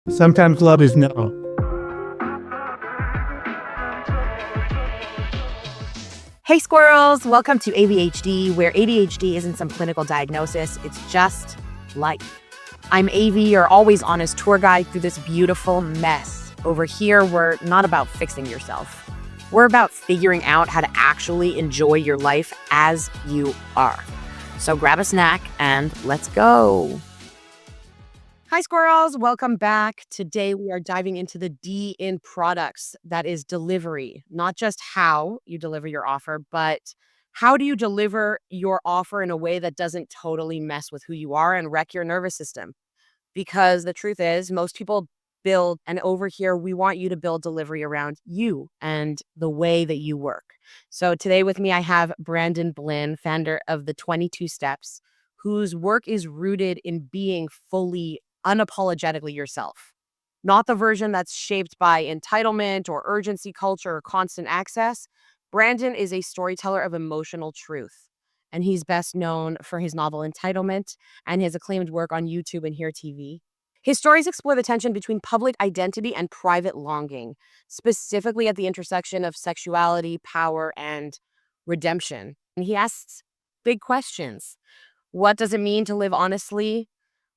Sometimes love is no. Hey squirrels, welcome to ADHD, where ADHD isn't some clinical diagnosis, it's just life. I'm AV, your always honest tour guide through this beautiful mess. Over here, we're not about fixing yourself. We're about figuring out how to actually enjoy your life as you are. So grab a snack and let's go. Hi squirrels, welcome back. Today we are diving into the D in products, that is delivery. Not just how you deliver your offer, but how do you deliver your offer in a way that doesn't totally mess with who you are and wreck your nervous system? Because the truth is, most people build, and over here we want you to build delivery around you and the way that you work. So today with me I have Branden Blinn, founder of the 22 Steps, whose work is rooted in being fully unapologetically yourself. Not the version that's shaped by entitlement or urgency culture or constant access. Branden is a storyteller of emotional truth, and he's best known for his novel Entitlement and his acclaimed work on YouTube and Here TV. His stories explore the tension between public identity and private longing, specifically at the intersection of sexuality, power, and redemption. And he asks big questions. What does it mean to live honestly?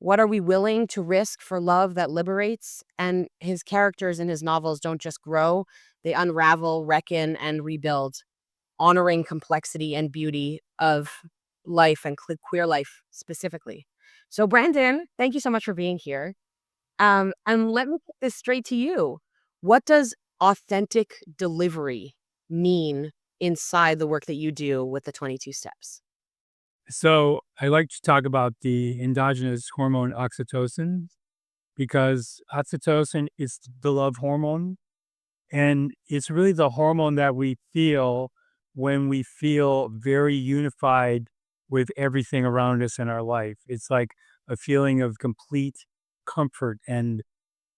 What are we willing to risk for love that liberates? And his characters in his novels don't just grow, they unravel, reckon, and rebuild, honoring complexity and beauty of life and queer life specifically. So, Branden, thank you so much for being here. And let me put this straight to you. What does authentic delivery mean inside the work that you do with the 22 steps? So I like to talk about the endogenous hormone oxytocin because oxytocin is the love hormone. And it's really the hormone that we feel when we feel very unified with everything around us in our life. It's like a feeling of complete comfort and,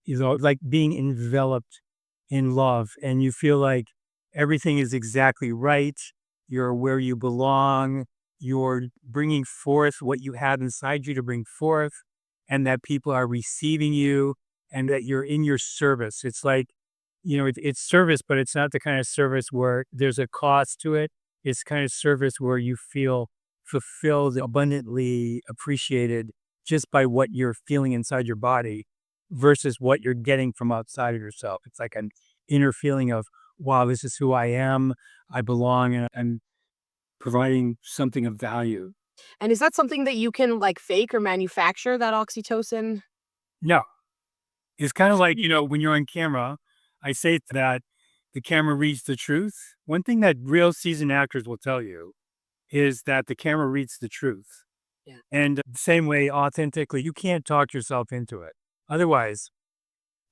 like being enveloped in love. And you feel like everything is exactly right. You're where you belong. You're bringing forth what you have inside you to bring forth, and that people are receiving you and that you're in your service. It's like, it's service, but it's not the kind of service where there's a cost to it. It's kind of service where you feel fulfilled, abundantly appreciated just by what you're feeling inside your body versus what you're getting from outside of yourself. It's like an inner feeling of, wow, this is who I am. I belong, and I'm providing something of value. And is that something that you can like fake or manufacture, that oxytocin? No, it's kind of like, when you're on camera, I say that the camera reads the truth. One thing that real seasoned actors will tell you is that the camera reads the truth. Yeah. And the same way, authentically, you can't talk yourself into it. Otherwise,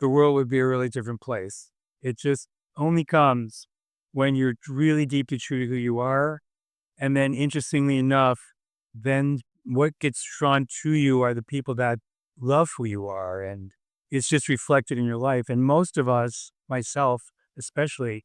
the world would be a really different place. It just only comes when you're really deeply true to who you are. And then, interestingly enough, then what gets drawn to you are the people that love who you are. And it's just reflected in your life. And most of us, myself especially,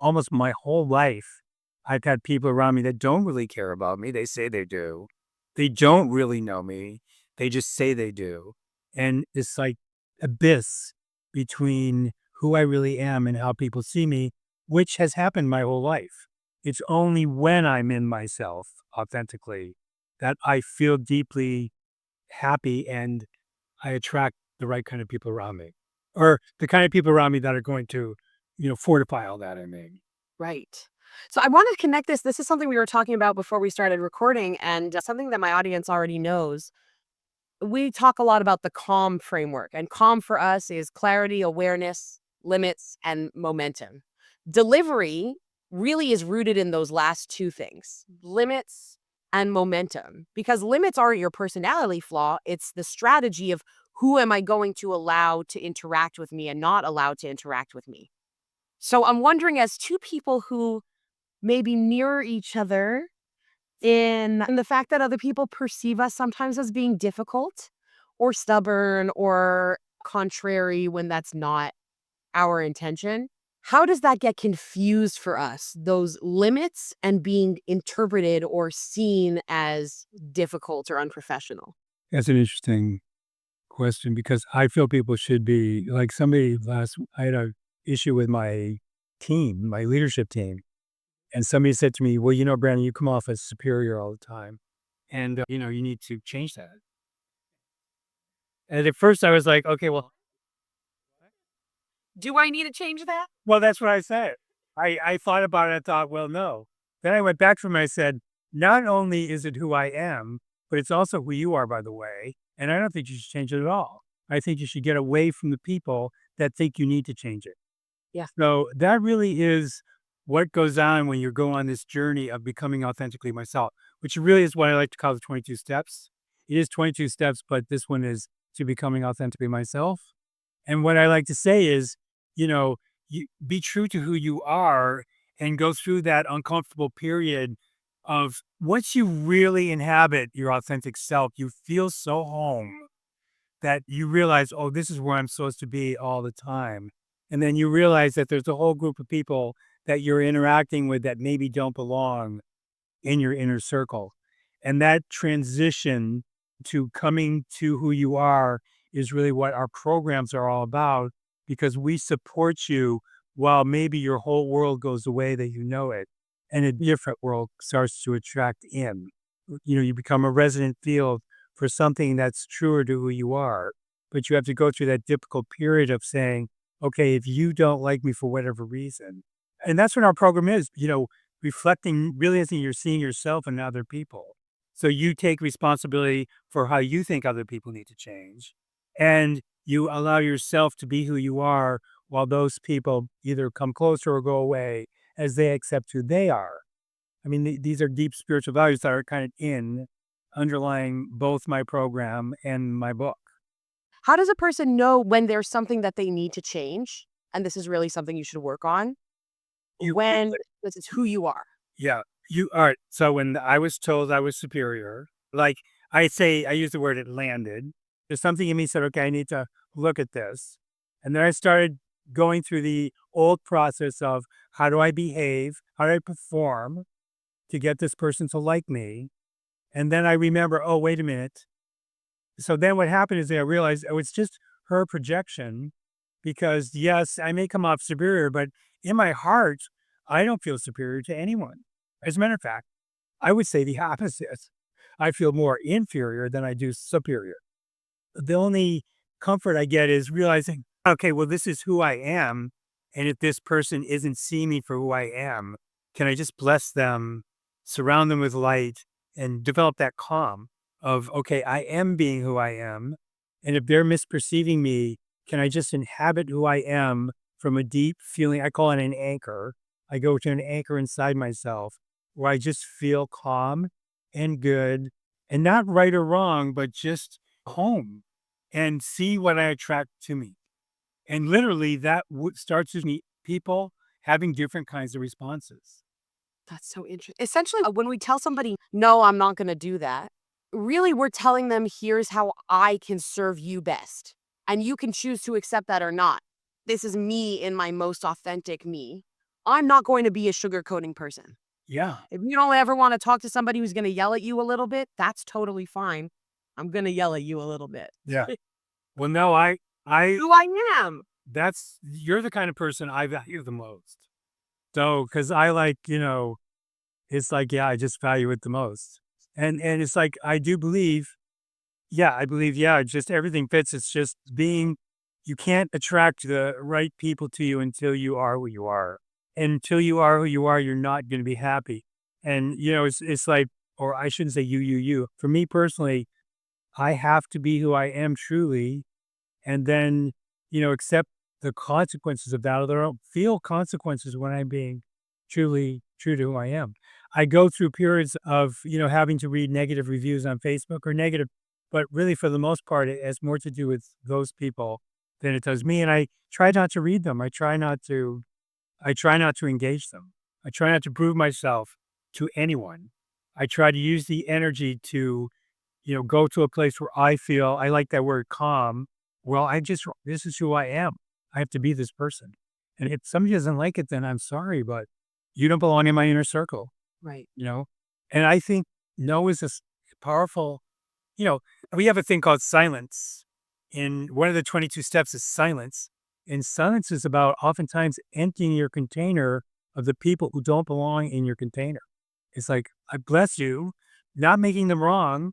almost my whole life, I've had people around me that don't really care about me. They say they do. They don't really know me. They just say they do. And it's like abyss between who I really am and how people see me, which has happened my whole life. It's only when I'm in myself authentically that I feel deeply happy and I attract the right kind of people around me, or the kind of people around me that are going to, fortify all that in me. Right. So I wanted to connect this. This is something we were talking about before we started recording, and something that my audience already knows. We talk a lot about the calm framework, and calm for us is clarity, awareness, limits, and momentum. Delivery really is rooted in those last two things, limits and momentum, because limits aren't your personality flaw. It's the strategy of who am I going to allow to interact with me and not allow to interact with me. So I'm wondering, as two people who maybe mirror each other in the fact that other people perceive us sometimes as being difficult or stubborn or contrary when that's not our intention. How does that get confused for us, those limits and being interpreted or seen as difficult or unprofessional? That's an interesting question because I feel people should be like I had a issue with my team, my leadership team. And somebody said to me, well, Brandon, you come off as superior all the time. And, you need to change that. And at first I was like, okay, Do I need to change that? well, that's what I said. I thought about it. I thought, well, no. Then I went back to him and I said, not only is it who I am, but it's also who you are, by the way. And I don't think you should change it at all. I think you should get away from the people that think you need to change it. Yeah. So that really is what goes on when you go on this journey of becoming authentically myself, which really is what I like to call the 22 steps. It is 22 steps, but this one is to becoming authentically myself. And what I like to say is, you know, you be true to who you are and go through that uncomfortable period of once you really inhabit your authentic self, you feel so home that you realize, oh, this is where I'm supposed to be all the time. And then you realize that there's a whole group of people that you're interacting with that maybe don't belong in your inner circle. And that transition to coming to who you are is really what our programs are all about because we support you while maybe your whole world goes the way that you know it and a different world starts to attract in. You become a resident field for something that's truer to who you are. But you have to go through that difficult period of saying, okay, if you don't like me for whatever reason, and that's what our program is, reflecting, realizing you're seeing yourself and other people. So you take responsibility for how you think other people need to change. And you allow yourself to be who you are while those people either come closer or go away as they accept who they are. I mean, these are deep spiritual values that are kind of underlying both my program and my book. How does a person know when there's something that they need to change and this is really something you should work on? You When this is who you are. Yeah. You all right. So when I was told I was superior, like I use the word it landed. There's something in me said, okay, I need to look at this. And then I started going through the old process of how do I behave? How do I perform to get this person to like me? And then I remember, oh, wait a minute. So then what happened is that I realized, oh, it's just her projection because yes, I may come off superior, but in my heart, I don't feel superior to anyone. As a matter of fact, I would say the opposite. I feel more inferior than I do superior. The only comfort I get is realizing, okay, well, this is who I am. And if this person isn't seeing me for who I am, can I just bless them, surround them with light, and develop that calm of, okay, I am being who I am. And if they're misperceiving me, can I just inhabit who I am from a deep feeling? I call it an anchor. I go to an anchor inside myself where I just feel calm and good and not right or wrong, but just home and see what I attract to me. And literally that starts with me, people having different kinds of responses. That's so interesting. Essentially, when we tell somebody, no, I'm not going to do that, really, we're telling them, here's how I can serve you best. And you can choose to accept that or not. This is me in my most authentic me. I'm not going to be a sugarcoating person. Yeah. If you don't ever want to talk to somebody who's going to yell at you a little bit, that's totally fine. I'm going to yell at you a little bit. Yeah. Well, no, Who I am. you're the kind of person I value the most. So, cause I like, it's like, yeah, I just value it the most. And it's like, I do believe, I believe, just everything fits. It's just you can't attract the right people to you until you are who you are. And until you are who you are, you're not going to be happy. And, it's like, or I shouldn't say you. For me personally, I have to be who I am truly and then, accept the consequences of that, or don't feel consequences when I'm being truly true to who I am. I go through periods of, having to read negative reviews on Facebook or negative, but really for the most part, it has more to do with those people than it does me. And I try not to read them. I try not to engage them. I try not to prove myself to anyone. I try to use the energy to, go to a place where I feel, I like that word calm. Well, this is who I am. I have to be this person. And if somebody doesn't like it, then I'm sorry, but you don't belong in my inner circle, Right. you know? And I think no is this powerful, you know, we have a thing called silence. And one of the 22 steps is silence. And silence is about oftentimes emptying your container of the people who don't belong in your container. It's like, I bless you, not making them wrong.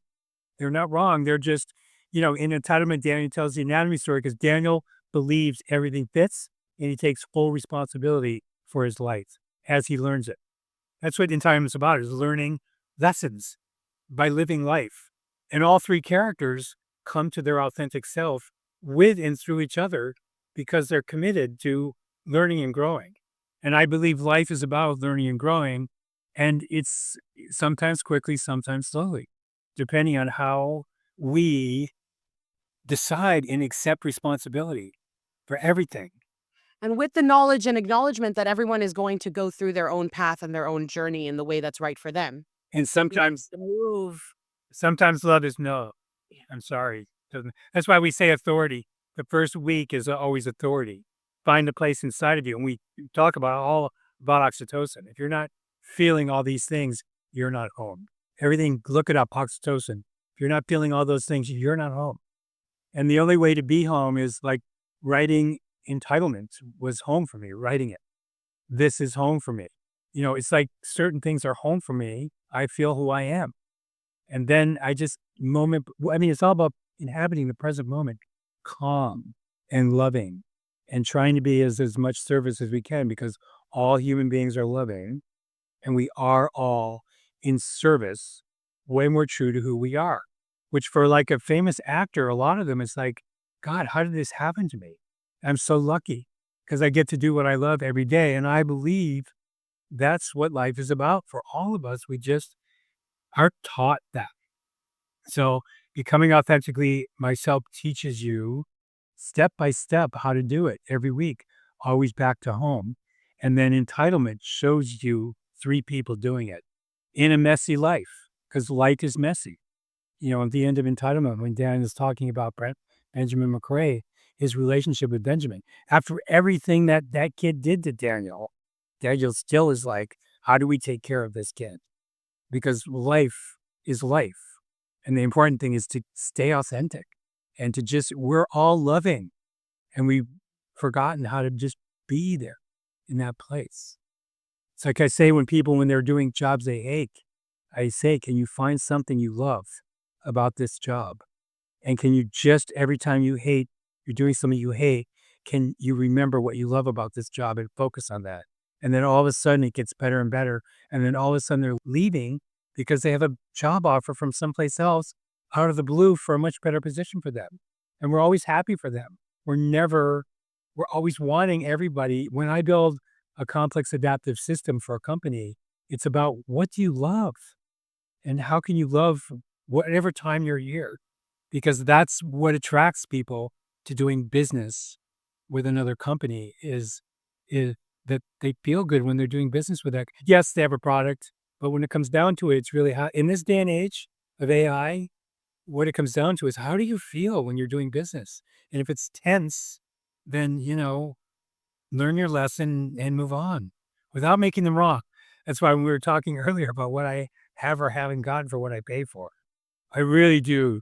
They're not wrong. They're just, in Entitlement, Daniel tells the anatomy story because Daniel believes everything fits and he takes full responsibility for his life as he learns it. That's what Entitlement is about, is learning lessons by living life. And all three characters come to their authentic self with and through each other because they're committed to learning and growing. And I believe life is about learning and growing, and it's sometimes quickly, sometimes slowly, depending on how we decide and accept responsibility for everything. And with the knowledge and acknowledgement that everyone is going to go through their own path and their own journey in the way that's right for them. And sometimes love is no. I'm sorry. That's why we say authority. The first week is always authority. Find a place inside of you. And we talk about oxytocin. If you're not feeling all these things, you're not home. Everything, look it up, oxytocin. If you're not feeling all those things, you're not home. And the only way to be home is like writing Entitlement was home for me, writing it. This is home for me. It's like certain things are home for me. I feel who I am. And then it's all about inhabiting the present moment, calm and loving and trying to be as much service as we can because all human beings are loving and we are all in service when we're true to who we are, which for like a famous actor, a lot of them, it's like, God, how did this happen to me? I'm so lucky because I get to do what I love every day. And I believe that's what life is about for all of us. We just are taught that. So becoming authentically myself teaches you step by step how to do it every week, always back to home. And then Entitlement shows you three people doing it in a messy life because life is messy. At the end of Entitlement, when Dan is talking about Benjamin McRae, his relationship with Benjamin, after everything that kid did to Daniel, Daniel still is like, how do we take care of this kid? Because life is life. And the important thing is to stay authentic and we're all loving and we've forgotten how to just be there in that place. It's like I say when they're doing jobs they hate, I say, can you find something you love about this job? And can you just, every time you're doing something you hate, can you remember what you love about this job and focus on that? And then all of a sudden it gets better and better. And then all of a sudden they're leaving because they have a job offer from someplace else out of the blue for a much better position for them. And we're always happy for them. We're always wanting everybody. When I build a complex adaptive system for a company, it's about what do you love? And how can you love whatever time you're here? Because that's what attracts people to doing business with another company is that they feel good when they're doing business with that. Yes, they have a product, but when it comes down to it, it's really how, in this day and age of AI, what it comes down to is how do you feel when you're doing business? And if it's tense, then, learn your lesson and move on without making them wrong. That's why when we were talking earlier about what I have or haven't gotten for what I pay for, I really do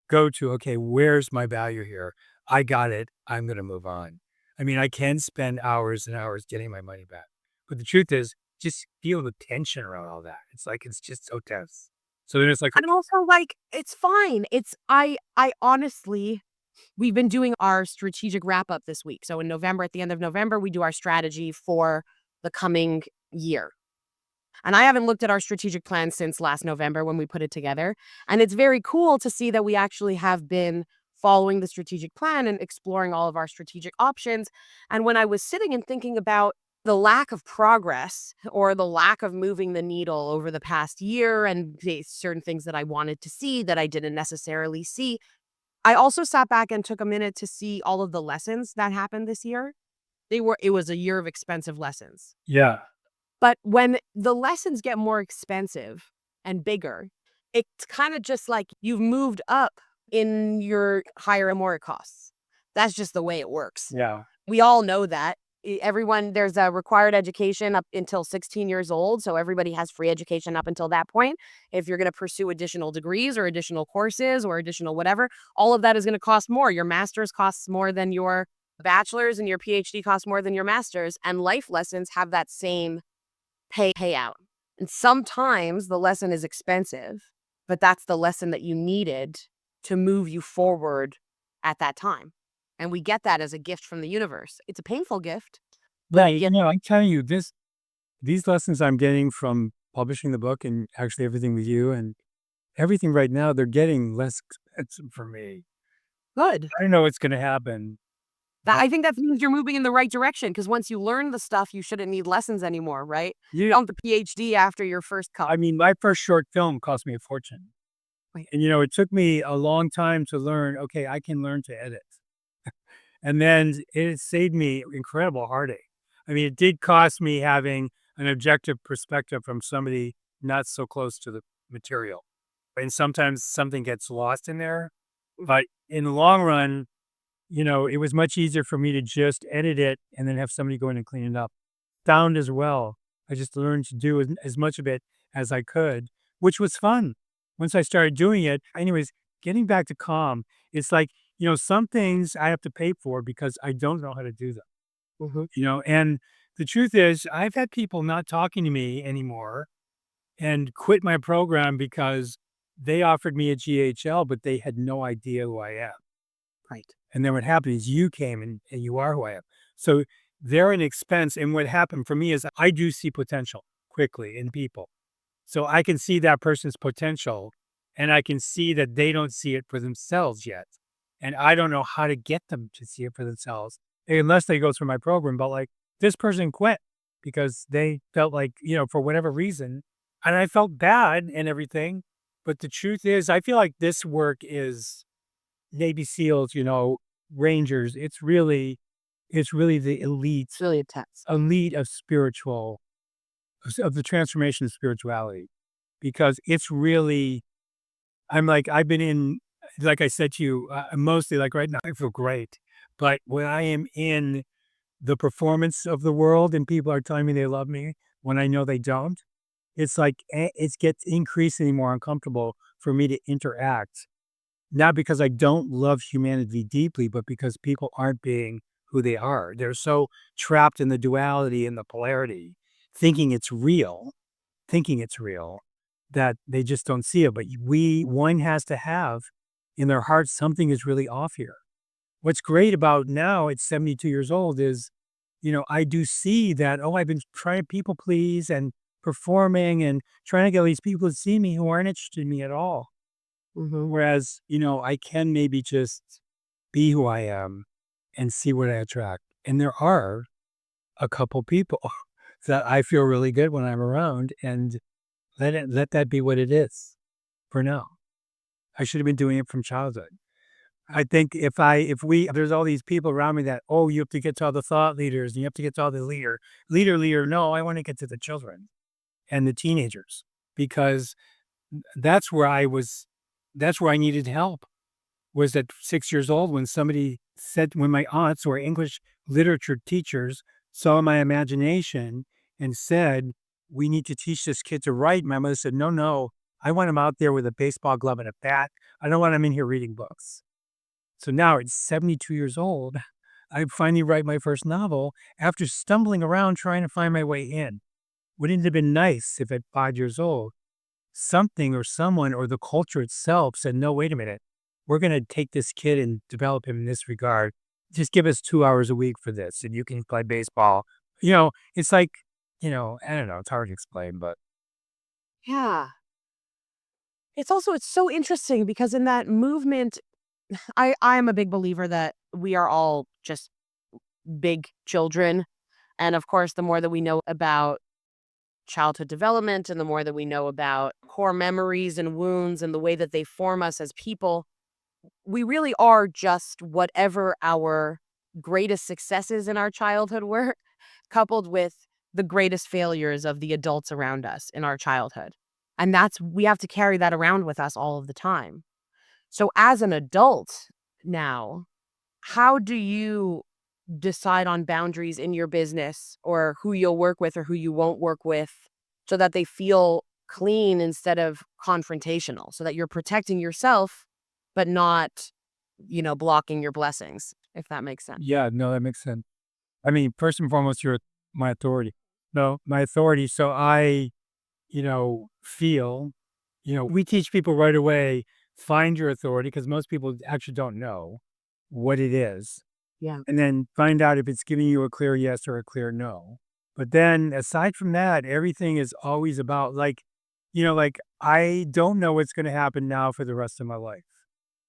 go to, okay, where's my value here? I got it. I'm going to move on. I mean, I can spend hours and hours getting my money back. But the truth is, just feel the tension around all that. It's like, it's just so tense. So then it's like, And also, like, it's fine. I honestly, we've been doing our strategic wrap up this week. So in November, at the end of November, we do our strategy for the coming year. And I haven't looked at our strategic plan since last November when we put it together. And it's very cool to see that we actually have been following the strategic plan and exploring all of our strategic options. And when I was sitting and thinking about the lack of progress or the lack of moving the needle over the past year and certain things that I wanted to see that I didn't necessarily see, I also sat back and took a minute to see all of the lessons that happened this year. It was a year of expensive lessons. yeah, But when the lessons get more expensive and bigger, it's kind of just like you've moved up in your higher and more costs. That's just the way it works. yeah. We all know that. everyone, there's a required education up until 16 years old. So everybody has free education up until that point. If you're going to pursue additional degrees or additional courses or additional whatever, all of that is going to cost more. Your master's costs more than your bachelor's, and your PhD costs more than your master's. And life lessons have that same payout. And sometimes the lesson is expensive, but that's the lesson that you needed to move you forward at that time. And we get that as a gift from the universe. It's a painful gift, but Right. I'm telling you, these lessons I'm getting from publishing the book and actually everything with you and everything right now, they're getting less expensive for me. good. I don't know what's going to happen. I think that means you're moving in the right direction, because once you learn the stuff, you shouldn't need lessons anymore, right? You don't the PhD after your first cup. I mean, my first short film cost me a fortune. Wait. And, it took me a long time to learn, okay, I can learn to edit. And then it saved me incredible heartache. I mean, it did cost me having an objective perspective from somebody not so close to the material. And sometimes something gets lost in there. But in the long run, it was much easier for me to just edit it and then have somebody go in and clean it up. Sound as well. I just learned to do as much of it as I could, which was fun once I started doing it. Anyways, getting back to calm, it's like, some things I have to pay for because I don't know how to do them, Mhm. and the truth is, I've had people not talking to me anymore and quit my program because they offered me a GHL, but they had no idea who I am. Right. And then what happened is you came and you are who I am. So they're an expense. And what happened for me is I do see potential quickly in people. So I can see that person's potential and I can see that they don't see it for themselves yet. And I don't know how to get them to see it for themselves unless they go through my program. But like this person quit because they felt like, for whatever reason, and I felt bad and everything. But the truth is, I feel like this work is Navy SEALs, Rangers. It's really the It's really intense. elite of of the transformation of spirituality, because it's really, I've been in, like I said to you, mostly like right now, I feel great. But when I am in the performance of the world and people are telling me they love me when I know they don't, it's like it gets increasingly more uncomfortable for me to interact. Not because I don't love humanity deeply, but because people aren't being who they are. They're so trapped in the duality and the polarity, thinking it's real, thinking it's real, that they just don't see it. But one has to have in their heart something is really off here. What's great about now at 72 years old is, I do see that, oh, I've been trying to people please and performing and trying to get all these people to see me who aren't interested in me at all. Mhm. Whereas, I can maybe just be who I am and see what I attract. And there are a couple people that I feel really good when I'm around, and let that be what it is for now. I should have been doing it from childhood. I think there's all these people around me that, oh, you have to get to all the thought leaders and you have to get to all the leader. No, I want to get to the children and the teenagers because that's where that's where I needed help. Was at 6 years old when my aunts who are English literature teachers saw my imagination and said, "We need to teach this kid to write." My mother said, "No, no, I want him out there with a baseball glove and a bat. I don't want him in here reading books." So now at 72 years old, I finally write my first novel after stumbling around trying to find my way in. Wouldn't it have been nice if at 5 years old something or someone or the culture itself said, no, wait a minute, we're going to take this kid and develop him in this regard. Just give us 2 hours a week for this and you can play baseball. It's like, I don't know, it's hard to explain, but Yeah. It's so interesting because in that movement, I am a big believer that we are all just big children. And of course, the more that we know about childhood development and the more that we know about core memories and wounds and the way that they form us as people, we really are just whatever our greatest successes in our childhood were, coupled with the greatest failures of the adults around us in our childhood. And we have to carry that around with us all of the time. So, as an adult now, how do you decide on boundaries in your business or who you'll work with or who you won't work with so that they feel clean instead of confrontational, so that you're protecting yourself, but not, blocking your blessings, if that makes sense. Yeah, no, that makes sense. I mean, first and foremost, you're my authority. No, my authority. So I, feel, we teach people right away, find your authority because most people actually don't know what it is. Yeah. And then find out if it's giving you a clear yes or a clear no. But then aside from that, everything is always about like, like I don't know what's going to happen now for the rest of my life.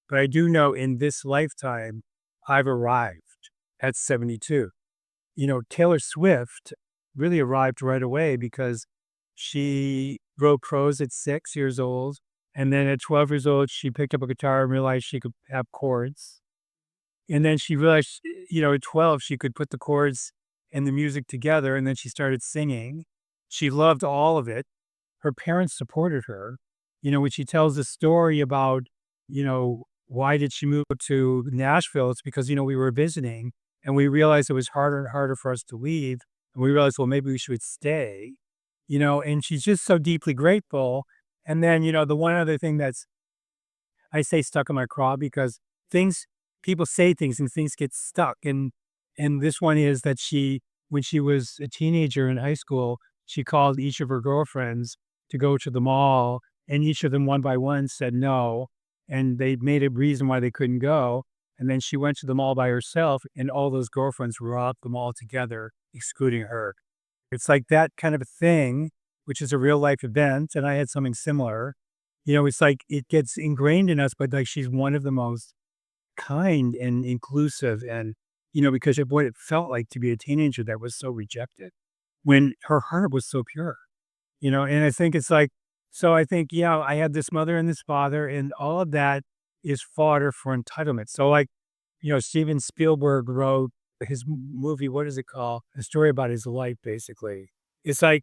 But I do know in this lifetime, I've arrived at 72. Taylor Swift really arrived right away because she wrote prose at 6 years old. And then at 12 years old, she picked up a guitar and realized she could have chords. And then she realized, at 12, she could put the chords and the music together. And then she started singing. She loved all of it. Her parents supported her. When she tells the story about, why did she move to Nashville? It's because, we were visiting and we realized it was harder and harder for us to leave. And we realized, well, maybe we should stay, and she's just so deeply grateful. And then, the one other thing that's, I say stuck in my craw because things, people say things and things get stuck. And this one is that when she was a teenager in high school, she called each of her girlfriends to go to the mall, and each of them one by one said no, and they made a reason why they couldn't go. And then she went to the mall by herself, and all those girlfriends were out the mall together, excluding her. It's like that kind of a thing, which is a real life event, and I had something similar. It's like it gets ingrained in us, but like she's one of the most kind and inclusive and, because of what it felt like to be a teenager that was so rejected when her heart was so pure, and I think it's like, so I think, yeah, I had this mother and this father, and all of that is fodder for entitlement. So like, Steven Spielberg wrote his movie, what is it called? A story about his life, basically. It's like,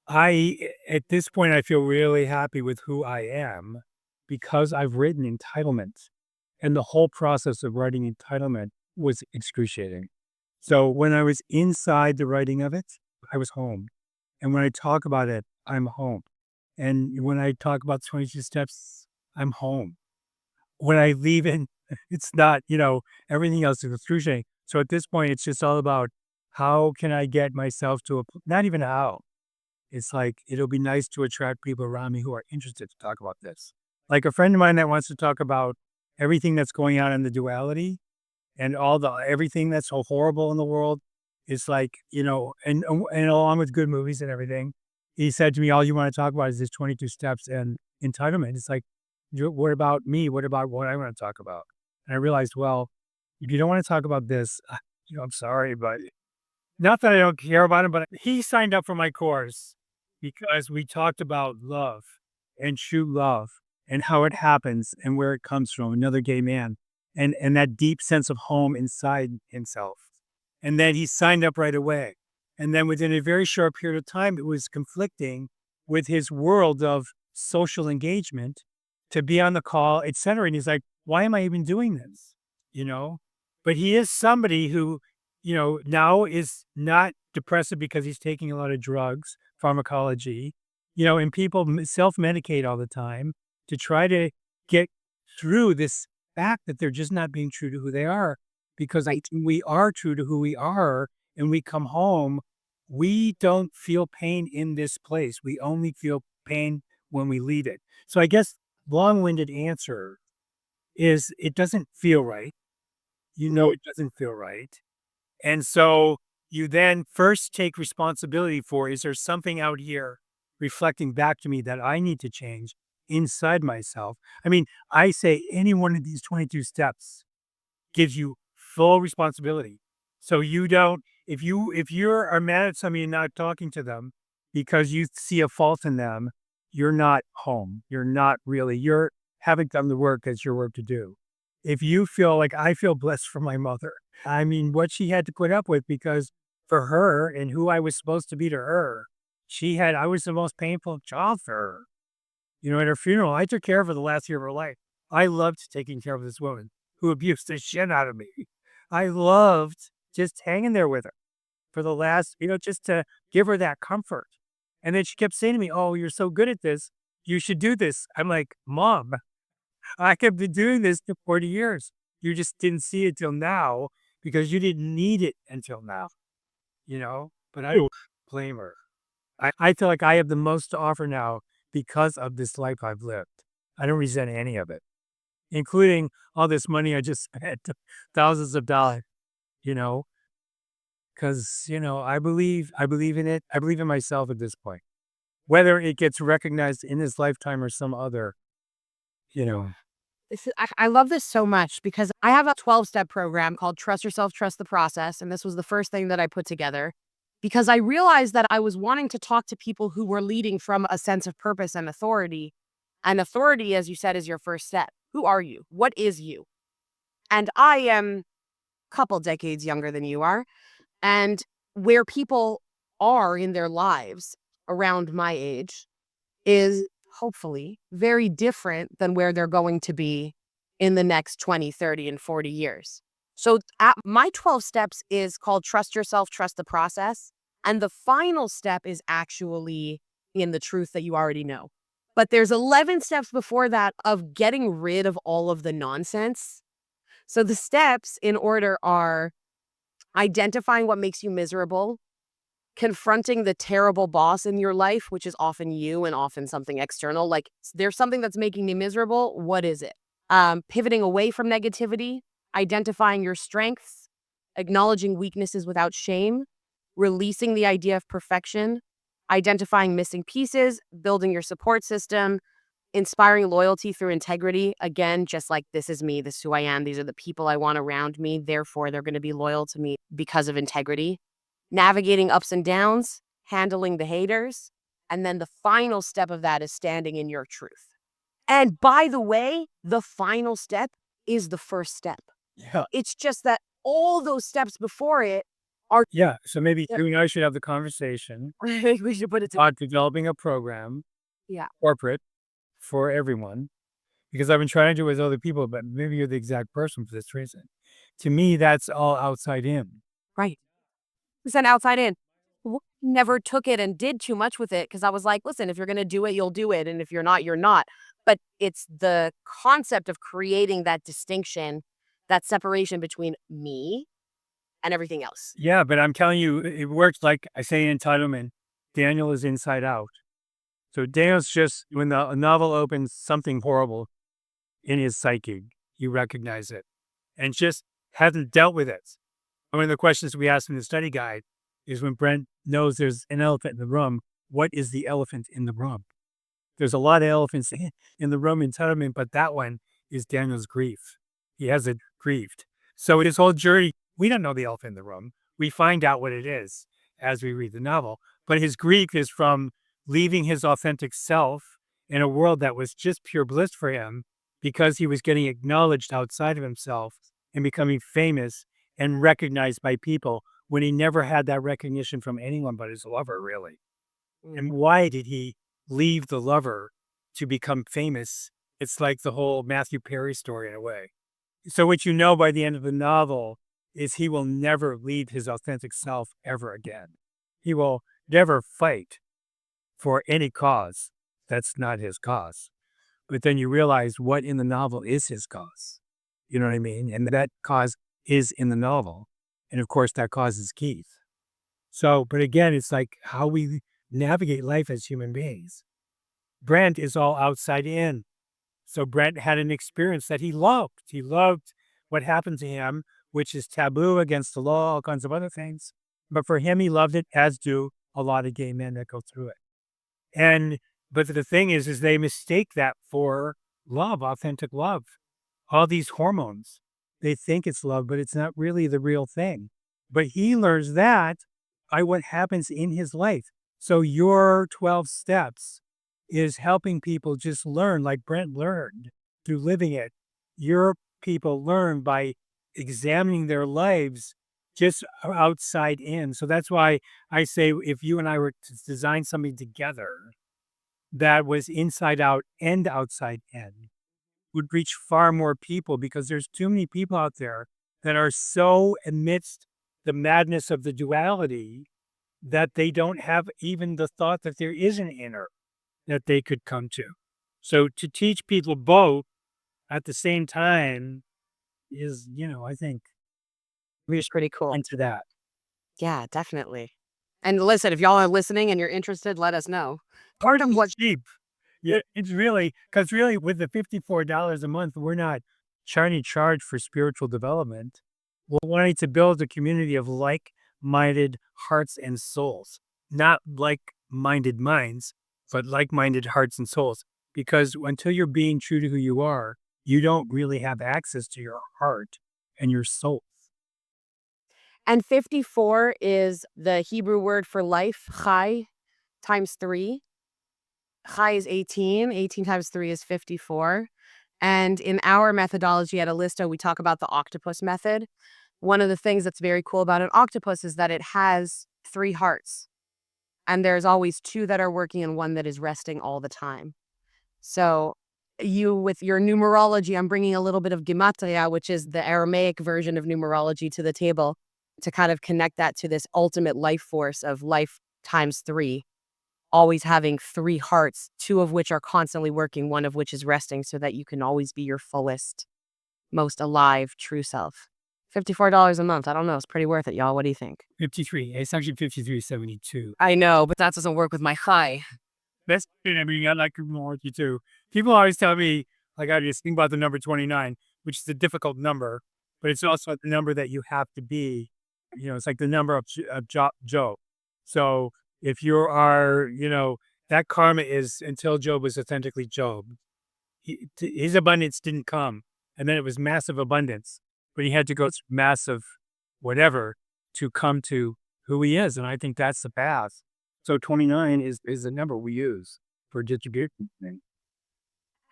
at this point, I feel really happy with who I am because I've written Entitlement. And the whole process of writing Entitlement was excruciating. So when I was inside the writing of it, I was home. And when I talk about it, I'm home. And when I talk about 22 steps, I'm home. When I leave in, it's not, everything else is excruciating. So at this point, it's just all about how can I get myself to not even how. It's like, it'll be nice to attract people around me who are interested to talk about this. Like a friend of mine that wants to talk about everything that's going on in the duality and everything that's so horrible in the world is like, and along with good movies and everything, he said to me, all you want to talk about is this 22 steps and entitlement. It's like, what about me? What about what I want to talk about? And I realized, well, if you don't want to talk about this, I'm sorry, but not that I don't care about him, but he signed up for my course because we talked about love and true love and how it happens and where it comes from, another gay man, and that deep sense of home inside himself. And then he signed up right away. And then within a very short period of time, it was conflicting with his world of social engagement to be on the call, etc. And he's like, why am I even doing this? You know? But he is somebody who now is not depressive because he's taking a lot of drugs, pharmacology, and people self-medicate all the time to try to get through this fact that they're just not being true to who they are. Because we are true to who we are and we come home, we don't feel pain in this place. We only feel pain when we leave it. So I guess long-winded answer is it doesn't feel right. It doesn't feel right. And so you then first take responsibility for, is there something out here reflecting back to me that I need to change inside myself? I mean, I say any one of these 22 steps gives you full responsibility. So you don't, if you're are mad at somebody and not talking to them because you see a fault in them, you're not home. You're not really, you're haven't done the work that's your work to do. If you feel like I feel blessed for my mother, I mean, what she had to put up with because for her and who I was supposed to be to her, I was the most painful child for her. At her funeral, I took care of her the last year of her life. I loved taking care of this woman who abused the shit out of me. I loved just hanging there with her for the last, just to give her that comfort. And then she kept saying to me, "Oh, you're so good at this. You should do this." I'm like, "Mom, I have been doing this for 40 years. You just didn't see it till now because you didn't need it until now, you know?" But I don't blame her. I feel like I have the most to offer now because of this life I've lived. I don't resent any of it, including all this money I just spent, thousands of dollars, you know, because, I believe in it. I believe in myself at this point. Whether it gets recognized in this lifetime or some other, you know. I love this so much because I have a 12-step program called Trust Yourself, Trust the Process. And this was the first thing that I put together because I realized that I was wanting to talk to people who were leading from a sense of purpose and authority. And authority, as you said, is your first step. Who are you? What is you? And I am a couple decades younger than you are. And where people are in their lives around my age is hopefully very different than where they're going to be in the next 20, 30, and 40 years. So my 12 steps is called Trust Yourself, Trust the Process. And the final step is actually in the truth that you already know. But there's 11 steps before that of getting rid of all of the nonsense. So the steps in order are identifying what makes you miserable, confronting the terrible boss in your life, which is often you and often something external. Like, there's something that's making me miserable. What is it? Pivoting away from negativity, identifying your strengths, acknowledging weaknesses without shame, releasing the idea of perfection, identifying missing pieces, building your support system, inspiring loyalty through integrity. Again, just like this is me, this is who I am, these are the people I want around me. Therefore, they're going to be loyal to me because of integrity. Navigating ups and downs, handling the haters. And then the final step of that is standing in your truth. And by the way, the final step is the first step. Yeah. It's just that all those steps before it are. Yeah. So maybe you and I should have the conversation We should put it to. about developing a program, Yeah. corporate, for everyone, because I've been trying to do it with other people, but maybe you're the exact person for this reason. To me, that's all outside in. Right. Sent outside in. Never took it and did too much with it because I was like, listen, if you're going to do it, you'll do it. And if you're not, you're not. But it's the concept of creating that distinction, that separation between me and everything else. Yeah, but I'm telling you, it works like I say in Entitlement. Daniel is inside out. So Daniel's just, when the novel opens, something horrible in his psyche, you recognize it and just hasn't dealt with it. One of the questions we asked in the study guide is when Brent knows there's an elephant in the room, what is the elephant in the room? There's a lot of elephants in the room in Entitlement, but that one is Daniel's grief. He hasn't grieved. So his whole journey, we don't know the elephant in the room. We find out what it is as we read the novel. But his grief is from leaving his authentic self in a world that was just pure bliss for him because he was getting acknowledged outside of himself and becoming famous and recognized by people when he never had that recognition from anyone but his lover, really. And why did he leave the lover to become famous? It's like the whole Matthew Perry story in a way. So what you know by the end of the novel is he will never leave his authentic self ever again. He will never fight for any cause that's not his cause. But then you realize what in the novel is his cause. You know what I mean? And that cause is in the novel. And of course, that cause is Keith. So, but again, it's like how we navigate life as human beings. Brent is all outside in. So Brent had an experience that he loved. He loved what happened to him, which is taboo against the law, all kinds of other things. But for him, he loved it, as do a lot of gay men that go through it. And, but the thing is they mistake that for love, authentic love. All these hormones, they think it's love, but it's not really the real thing. But he learns that by what happens in his life. So your 12 steps is helping people just learn, like Brent learned through living it. Your people learn by examining their lives just outside in. So that's why I say if you and I were to design something together that was inside out and outside in, would reach far more people because there's too many people out there that are so amidst the madness of the duality that they don't have even the thought that there is an inner that they could come to. So to teach people both at the same time is, I think we should Pretty cool. into that. Yeah, definitely. And listen, if y'all are listening and you're interested, let us know. Part of what Cheap. Yeah, it's really because really with the $54 a month, we're not trying to charge for spiritual development. We're wanting to build a community of like-minded hearts and souls, not like-minded minds, but like-minded hearts and souls. Because until you're being true to who you are, you don't really have access to your heart and your soul. and 54 is the Hebrew word for life, chai, times 3. Chai is 18. 18 times 3 is 54. And in our methodology at Allisto, we talk about the octopus method. One of the things that's very cool about an octopus is that it has 3 hearts. And there's always 2 that are working and 1 that is resting all the time. So you, with your numerology, I'm bringing a little bit of gematria, which is the Aramaic version of numerology, to the table to kind of connect that to this ultimate life force of life times 3, always having 3 hearts, 2 of which are constantly working, 1 of which is resting so that you can always be your fullest, most alive, true self. $54 a month. I don't know. It's pretty worth it, y'all. What do you think? 53. It's actually 53.72. I know, but that doesn't work with my high. That's I mean, I like numerology too. People always tell me, like, I just think about the number 29, which is a difficult number, but it's also the number that you have to be. It's like the number of Job. So if you are, that karma is until Job was authentically Job. His abundance didn't come, and then it was massive abundance, but he had to go through massive whatever to come to who he is, and I think that's the path. So 29 is the number we use for distribution thing.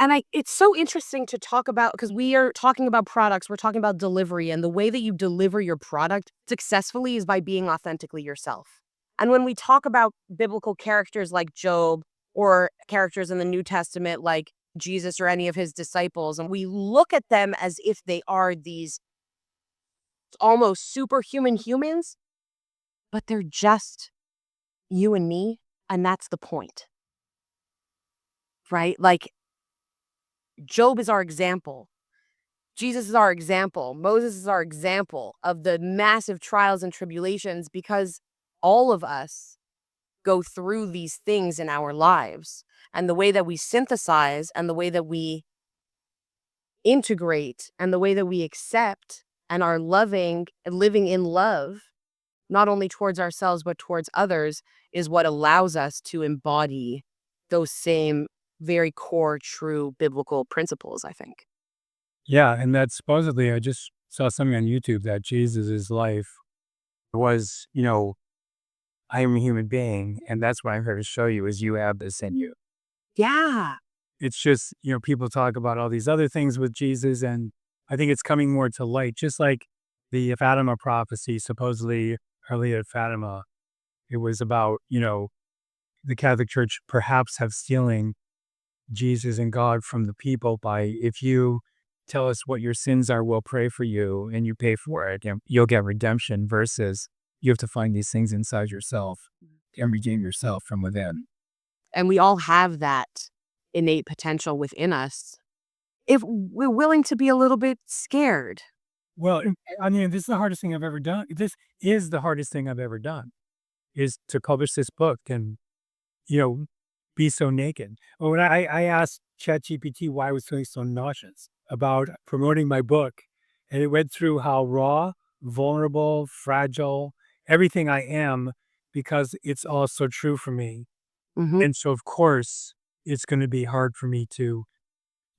And it's so interesting to talk about because we are talking about products, we're talking about delivery, and the way that you deliver your product successfully is by being authentically yourself. And when we talk about biblical characters like Job or characters in the New Testament like Jesus or any of his disciples, and we look at them as if they are these almost superhuman humans, but they're just you and me, and that's the point. Right? Like Job is our example. Jesus is our example. Moses is our example of the massive trials and tribulations because all of us go through these things in our lives. And the way that we synthesize and the way that we integrate and the way that we accept and are loving and living in love, not only towards ourselves, but towards others, is what allows us to embody those same very core, true biblical principles, I think. Yeah, and that supposedly I just saw something on YouTube that Jesus' life was, I am a human being, and that's what I'm here to show you is you have this in you. Yeah. It's just, people talk about all these other things with Jesus, and I think it's coming more to light, just like the Fatima prophecy, supposedly early at Fatima. It was about, the Catholic Church perhaps have stealing Jesus and God from the people by if you tell us what your sins are, we'll pray for you and you pay for it and you'll get redemption versus you have to find these things inside yourself and redeem yourself from within. And we all have that innate potential within us if we're willing to be a little bit scared. Well, I mean, this is the hardest thing I've ever done. This is the hardest thing I've ever done is to publish this book and, you know, be so naked. Well, when I asked ChatGPT why I was feeling so nauseous about promoting my book, and it went through how raw, vulnerable, fragile, everything I am, because it's all so true for me. Mhm. And so, of course, it's going to be hard for me to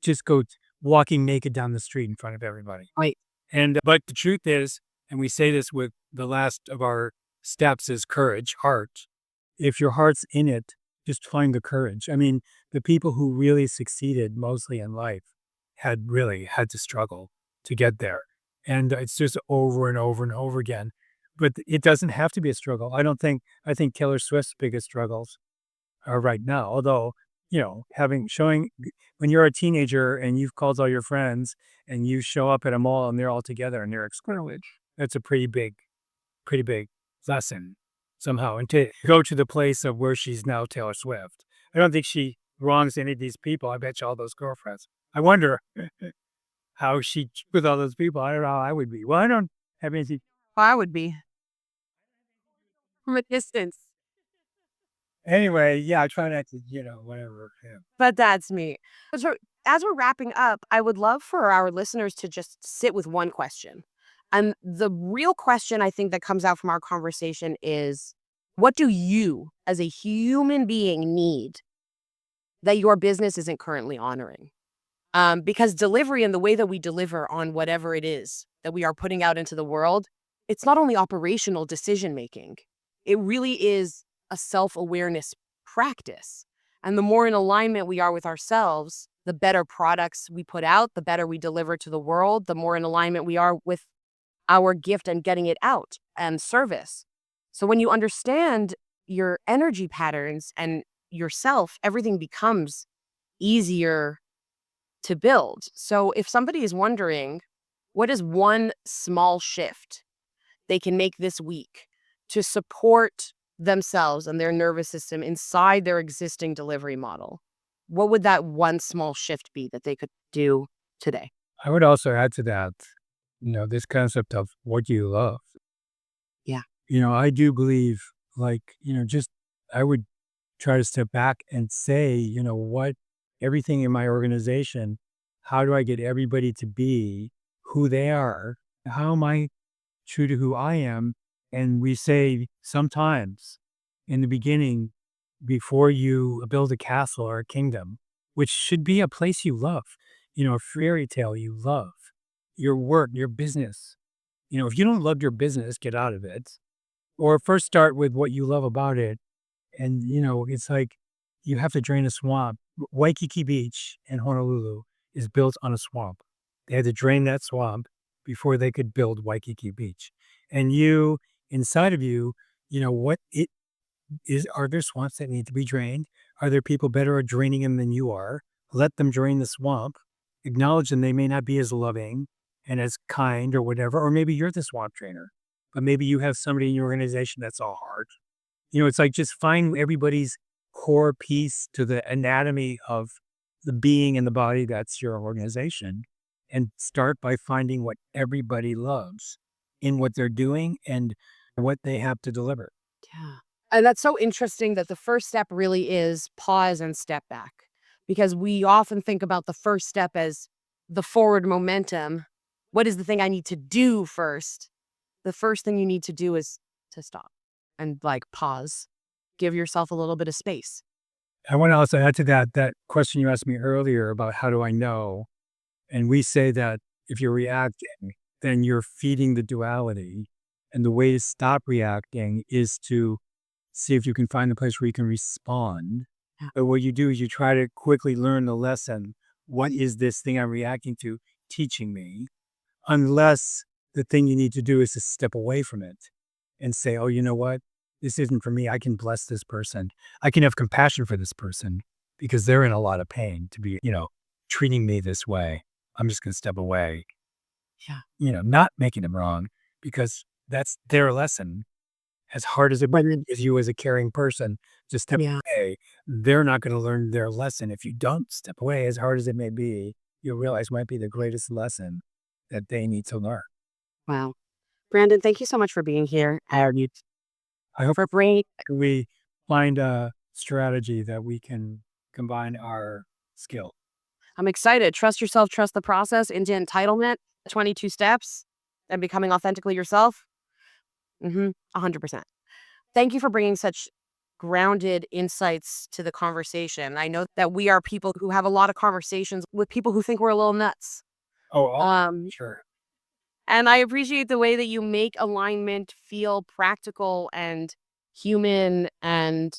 just go walking naked down the street in front of everybody. Right. And but the truth is, and we say this with the last of our steps is courage, heart. If your heart's in it, just find the courage. I mean, the people who really succeeded mostly in life had really had to struggle to get there. And it's just over and over and over again. But it doesn't have to be a struggle. I think Taylor Swift's biggest struggles are right now. Although, showing when you're a teenager and you've called all your friends and you show up at a mall and they're all together and they're excluded, that's a pretty big pretty big lesson somehow. And to go to the place of where she's now Taylor Swift. I don't think she wrongs any of these people. I bet you all those girlfriends. I wonder how she with all those people. I don't know how I would be. Well, I don't have anything. I would be from a distance. Anyway, yeah, I try not to, whatever. Yeah. But that's me. So, as we're wrapping up, I would love for our listeners to just sit with one question. And the real question I think that comes out from our conversation is, what do you as a human being need that your business isn't currently honoring? Because delivery and the way that we deliver on whatever it is that we are putting out into the world, it's not only operational decision making, it really is a self awareness practice. And the more in alignment we are with ourselves, the better products we put out, the better we deliver to the world, the more in alignment we are with our gift and getting it out and service. So when you understand your energy patterns and yourself, everything becomes easier to build. So if somebody is wondering, what is one small shift they can make this week to support themselves and their nervous system inside their existing delivery model, what would that one small shift be that they could do today? I would also add to that, this concept of what you love. Yeah. I do believe, like, just I would try to step back and say, what everything in my organization, how do I get everybody to be who they are? How am I true to who I am? And we say sometimes in the beginning, before you build a castle or a kingdom, which should be a place you love, a fairy tale you love, your work, your business. If you don't love your business, get out of it. Or first start with what you love about it. And, it's like you have to drain a swamp. Waikiki Beach in Honolulu is built on a swamp. They had to drain that swamp before they could build Waikiki Beach. And you, inside of you, what it is, are there swamps that need to be drained? Are there people better at draining them than you are? Let them drain the swamp. Acknowledge them. They may not be as loving and as kind or whatever, or maybe you're the swamp trainer, but maybe you have somebody in your organization that's all hard. It's like just find everybody's core piece to the anatomy of the being and the body that's your organization and start by finding what everybody loves in what they're doing and what they have to deliver. Yeah. And that's so interesting that the first step really is pause and step back, because we often think about the first step as the forward momentum. What is the thing I need to do first? The first thing you need to do is to stop and like pause, give yourself a little bit of space. I want to also add to that question you asked me earlier about how do I know? And we say that if you're reacting, then you're feeding the duality. And the way to stop reacting is to see if you can find a place where you can respond. Yeah. But what you do is you try to quickly learn the lesson. What is this thing I'm reacting to teaching me? Unless the thing you need to do is to step away from it and say, oh, you know what? This isn't for me. I can bless this person. I can have compassion for this person because they're in a lot of pain to be, treating me this way. I'm just going to step away, Yeah. not making them wrong because that's their lesson. As hard as it is you as a caring person to step Yeah. away, they're not going to learn their lesson. If you don't step away, as hard as it may be, you'll realize might be the greatest lesson that they need to learn. Wow. Branden, thank you so much for being here. I hope For bringing, we find a strategy that we can combine our skill. I'm excited. Trust yourself, trust the process, into entitlement, 22 steps, and becoming authentically yourself. 100%. Thank you for bringing such grounded insights to the conversation. I know that we are people who have a lot of conversations with people who think we're a little nuts. Oh, Um, sure. and I appreciate the way that you make alignment feel practical and human and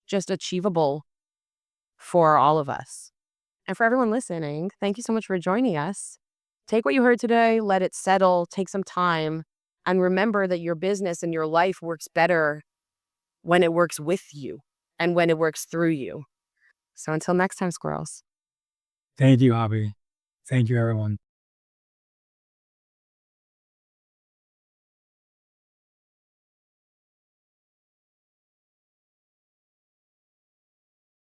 just achievable for all of us. And for everyone listening, thank you so much for joining us. Take what you heard today, let it settle, take some time, and remember that your business and your life works better when it works with you and when it works through you. So until next time, squirrels. Thank you, Abby. Thank you, everyone.